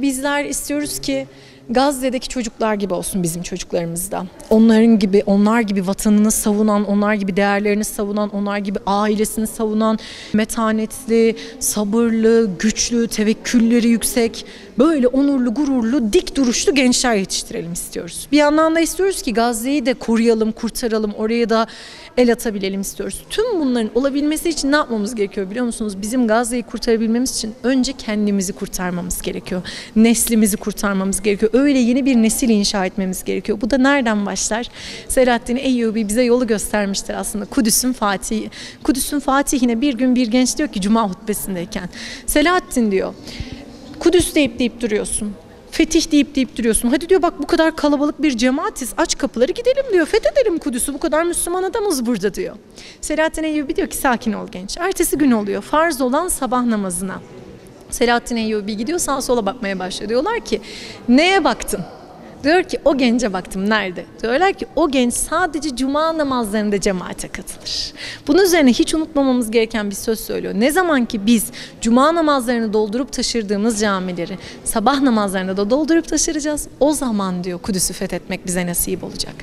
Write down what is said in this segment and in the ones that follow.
Bizler istiyoruz ki Gazze'deki çocuklar gibi olsun bizim çocuklarımız da. Onlar gibi vatanını savunan, onlar gibi değerlerini savunan, onlar gibi ailesini savunan, metanetli, sabırlı, güçlü, tevekkülleri yüksek, böyle onurlu, gururlu, dik duruşlu gençler yetiştirelim istiyoruz. Bir yandan da istiyoruz ki Gazze'yi de koruyalım, kurtaralım, oraya da el atabilelim istiyoruz. Tüm bunların olabilmesi için ne yapmamız gerekiyor biliyor musunuz? Bizim Gazze'yi kurtarabilmemiz için önce kendimizi kurtarmamız gerekiyor. Neslimizi kurtarmamız gerekiyor. Öyle yeni bir nesil inşa etmemiz gerekiyor. Bu da nereden başlar? Selahaddin Eyyubi bize yolu göstermiştir aslında. Kudüs'ün Fatihi. Kudüs'ün Fatihine bir gün bir genç diyor ki Cuma hutbesindeyken. Selahaddin diyor, Kudüs deyip duruyorsun. Fetih deyip duruyorsun. Hadi diyor bak bu kadar kalabalık bir cemaatiz. Aç kapıları gidelim diyor. Fethedelim Kudüs'ü. Bu kadar Müslüman adamız burada diyor. Selahaddin Eyyubi diyor ki sakin ol genç. Ertesi gün oluyor. Farz olan sabah namazına. Selahaddin Eyyubi gidiyor sağa sola bakmaya başlıyor. Diyorlar ki neye baktın? Diyor ki o gence baktım. Nerede? Diyorlar ki o genç sadece cuma namazlarında cemaate katılır. Bunun üzerine hiç unutmamamız gereken bir söz söylüyor. Ne zaman ki biz cuma namazlarını doldurup taşırdığımız camileri sabah namazlarında da doldurup taşıracağız. O zaman diyor Kudüs'ü fethetmek bize nasip olacak.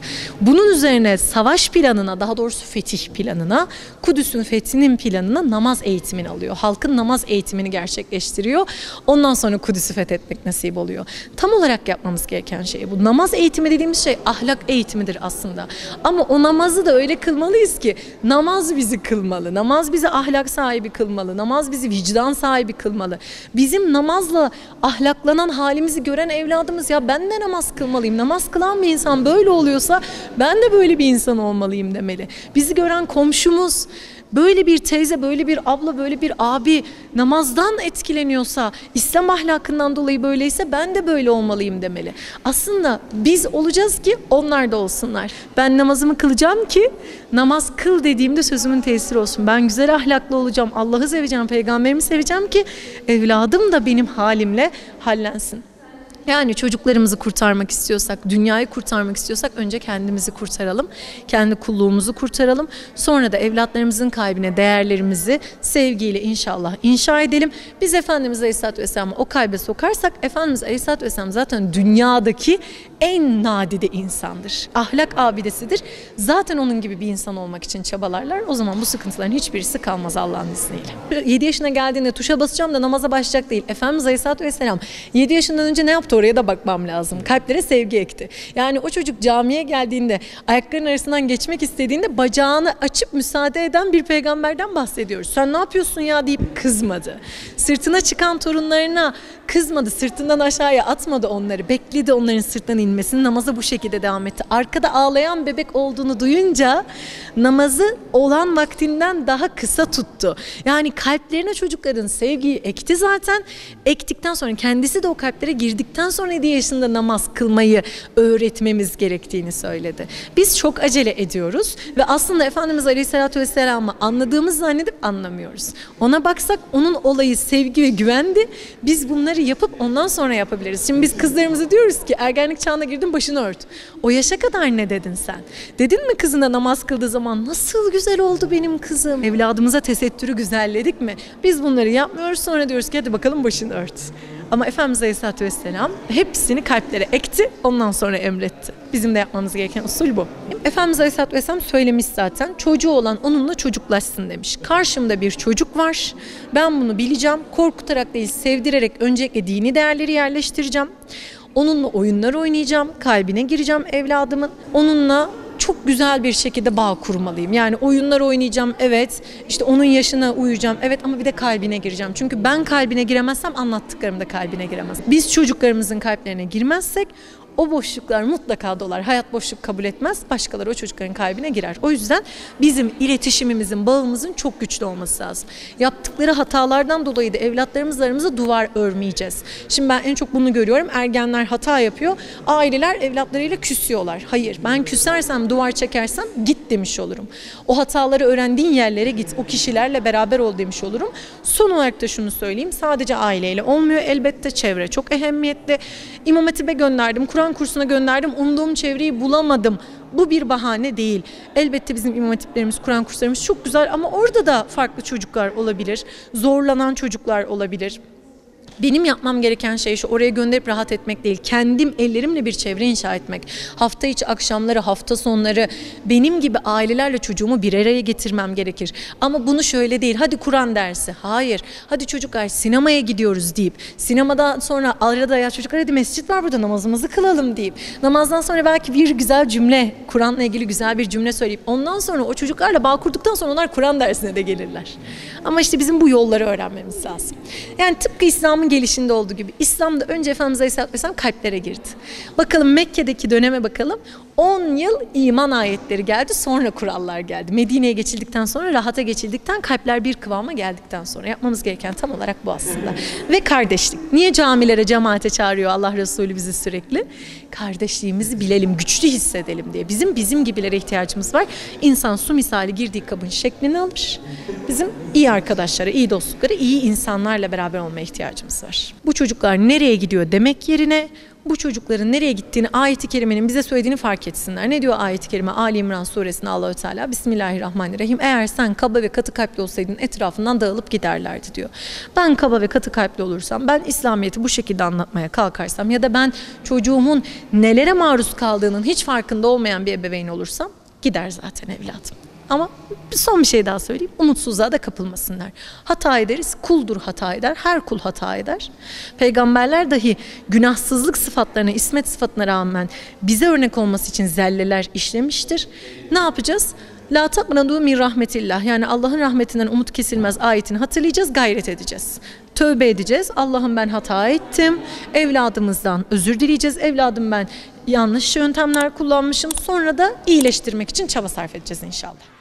Bunun üzerine savaş planına, daha doğrusu fetih planına, Kudüs'ün fethinin planına namaz eğitimini alıyor. Halkın namaz eğitimini gerçekleştiriyor. Ondan sonra Kudüs'ü fethetmek nasip oluyor. Tam olarak yapmamız gereken şey bu. Namaz eğitimi dediğimiz şey ahlak eğitimidir aslında. Ama o namazı da öyle kılmalıyız ki namaz bizi kılmalı. Namaz bizi ahlak sahibi kılmalı. Namaz bizi vicdan sahibi kılmalı. Bizim namazla ahlaklanan halimizi gören evladımız ya ben de namaz kılmalıyım. Namaz kılan bir insan böyle oluyorsa ben de böyle bir insan olmalıyım demeli. Bizi gören komşumuz, böyle bir teyze, böyle bir abla, böyle bir abi namazdan etkileniyorsa, İslam ahlakından dolayı böyleyse ben de böyle olmalıyım demeli. Aslında biz olacağız ki onlar da olsunlar. Ben namazımı kılacağım ki namaz kıl dediğimde sözümün tesiri olsun. Ben güzel ahlaklı olacağım, Allah'ı seveceğim, peygamberimi seveceğim ki evladım da benim halimle hallensin. Yani çocuklarımızı kurtarmak istiyorsak, dünyayı kurtarmak istiyorsak önce kendimizi kurtaralım. Kendi kulluğumuzu kurtaralım. Sonra da evlatlarımızın kalbine değerlerimizi sevgiyle inşallah inşa edelim. Biz Efendimiz Aleyhisselatü Vesselam'ı o kalbe sokarsak Efendimiz Aleyhisselatü Vesselam zaten dünyadaki en nadide insandır. Ahlak abidesidir. Zaten onun gibi bir insan olmak için çabalarlar. O zaman bu sıkıntıların hiçbirisi kalmaz Allah'ın izniyle. 7 yaşına geldiğinde tuşa basacağım da namaza başlayacak değil. Efendimiz Aleyhisselatü Vesselam 7 yaşından önce ne yaptı? Oraya da bakmam lazım. Kalplere sevgi ekti. Yani o çocuk camiye geldiğinde, ayaklarının arasından geçmek istediğinde bacağını açıp müsaade eden bir peygamberden bahsediyoruz. Sen ne yapıyorsun ya deyip kızmadı. Sırtına çıkan torunlarına kızmadı. Sırtından aşağıya atmadı onları. Bekledi onların sırtından inmesini. Namaza bu şekilde devam etti. Arkada ağlayan bebek olduğunu duyunca namazı olan vaktinden daha kısa tuttu. Yani kalplerine çocukların sevgiyi ekti zaten. Ektikten sonra kendisi de o kalplere girdikten sonra 7 yaşında namaz kılmayı öğretmemiz gerektiğini söyledi. Biz çok acele ediyoruz ve aslında Efendimiz Aleyhisselatü Vesselam'ı anladığımız zannedip anlamıyoruz. Ona baksak onun olayı sevgi ve güvendi. Biz bunları yapıp ondan sonra yapabiliriz. Şimdi biz kızlarımıza diyoruz ki ergenlik çağına girdin başını ört. O yaşa kadar ne dedin sen? Dedin mi kızına namaz kıldığı zaman nasıl güzel oldu benim kızım? Evladımıza tesettürü güzelledik mi? Biz bunları yapmıyoruz, sonra diyoruz ki hadi bakalım başını ört. Ama Efendimiz Aleyhisselatü Vesselam hepsini kalplere ekti, ondan sonra emretti. Bizim de yapmamız gereken usul bu. Efendimiz Aleyhisselatü Vesselam söylemiş zaten, çocuğu olan onunla çocuklaşsın demiş. Karşımda bir çocuk var, ben bunu bileceğim, korkutarak değil sevdirerek öncelikle dini değerleri yerleştireceğim. Onunla oyunlar oynayacağım, kalbine gireceğim evladımın, onunla çok güzel bir şekilde bağ kurmalıyım. Yani oyunlar oynayacağım, evet. İşte onun yaşına uyacağım, evet, ama bir de kalbine gireceğim. Çünkü ben kalbine giremezsem anlattıklarım da kalbine giremez. Biz çocuklarımızın kalplerine girmezsek o boşluklar mutlaka dolar. Hayat boşluk kabul etmez. Başkaları o çocukların kalbine girer. O yüzden bizim iletişimimizin, bağımızın çok güçlü olması lazım. Yaptıkları hatalardan dolayı da evlatlarımızla duvar örmeyeceğiz. Şimdi ben en çok bunu görüyorum. Ergenler hata yapıyor. Aileler evlatlarıyla küsüyorlar. Hayır, ben küsersem, duvar çekersem git demiş olurum. O hataları öğrendiğin yerlere git. O kişilerle beraber ol demiş olurum. Son olarak da şunu söyleyeyim. Sadece aileyle olmuyor. Elbette çevre çok ehemmiyetli. İmam Hatip'e gönderdim. Kur'an kursuna gönderdim. Umduğum çevreyi bulamadım. Bu bir bahane değil. Elbette bizim imam hatiplerimiz, Kur'an kurslarımız çok güzel ama orada da farklı çocuklar olabilir. Zorlanan çocuklar olabilir. Benim yapmam gereken şey şu, oraya gönderip rahat etmek değil. Kendim ellerimle bir çevre inşa etmek. Hafta içi akşamları, hafta sonları benim gibi ailelerle çocuğumu bir araya getirmem gerekir. Ama bunu şöyle değil, hadi Kur'an dersi. Hayır, hadi çocuklar sinemaya gidiyoruz deyip, sinemadan sonra arada ya çocuklar hadi mescit var burada namazımızı kılalım deyip, namazdan sonra belki bir güzel cümle, Kur'an'la ilgili güzel bir cümle söyleyip, ondan sonra o çocuklarla bağ kurduktan sonra onlar Kur'an dersine de gelirler. Ama işte bizim bu yolları öğrenmemiz lazım. Yani tıpkı İslam'ın gelişinde olduğu gibi İslam'da önce Efendimiz Aleyhisselatü Vesselam kalplere girdi. Bakalım Mekke'deki döneme bakalım. 10 yıl iman ayetleri geldi, sonra kurallar geldi. Medine'ye geçildikten sonra, rahata geçildikten, kalpler bir kıvama geldikten sonra yapmamız gereken tam olarak bu aslında. Ve kardeşlik. Niye camilere, cemaate çağırıyor Allah Resulü bizi sürekli? Kardeşliğimizi bilelim, güçlü hissedelim diye. Bizim gibilere ihtiyacımız var. İnsan su misali girdiği kabın şeklini alır. Bizim iyi arkadaşlara, iyi dostluklara, iyi insanlarla beraber olmaya ihtiyacımız var. Bu çocuklar nereye gidiyor demek yerine bu çocukların nereye gittiğini ayet-i kerimenin bize söylediğini fark etsinler. Ne diyor ayet-i kerime? Ali İmran suresinde Allahu Teala Bismillahirrahmanirrahim. Eğer sen kaba ve katı kalpli olsaydın etrafından dağılıp giderlerdi diyor. Ben kaba ve katı kalpli olursam, ben İslamiyet'i bu şekilde anlatmaya kalkarsam ya da ben çocuğumun nelere maruz kaldığının hiç farkında olmayan bir ebeveyn olursam gider zaten evladım. Ama son bir şey daha söyleyeyim. Umutsuzluğa da kapılmasınlar. Hata ederiz. Kuldur hata eder. Her kul hata eder. Peygamberler dahi günahsızlık sıfatlarına, ismet sıfatına rağmen bize örnek olması için zelleler işlemiştir. Ne yapacağız? La taqnatu min rahmetillah. Yani Allah'ın rahmetinden umut kesilmez ayetini hatırlayacağız, gayret edeceğiz. Tövbe edeceğiz. Allah'ım ben hata ettim. Evladımızdan özür dileyeceğiz. Evladım ben yanlış yöntemler kullanmışım. Sonra da iyileştirmek için çaba sarf edeceğiz inşallah.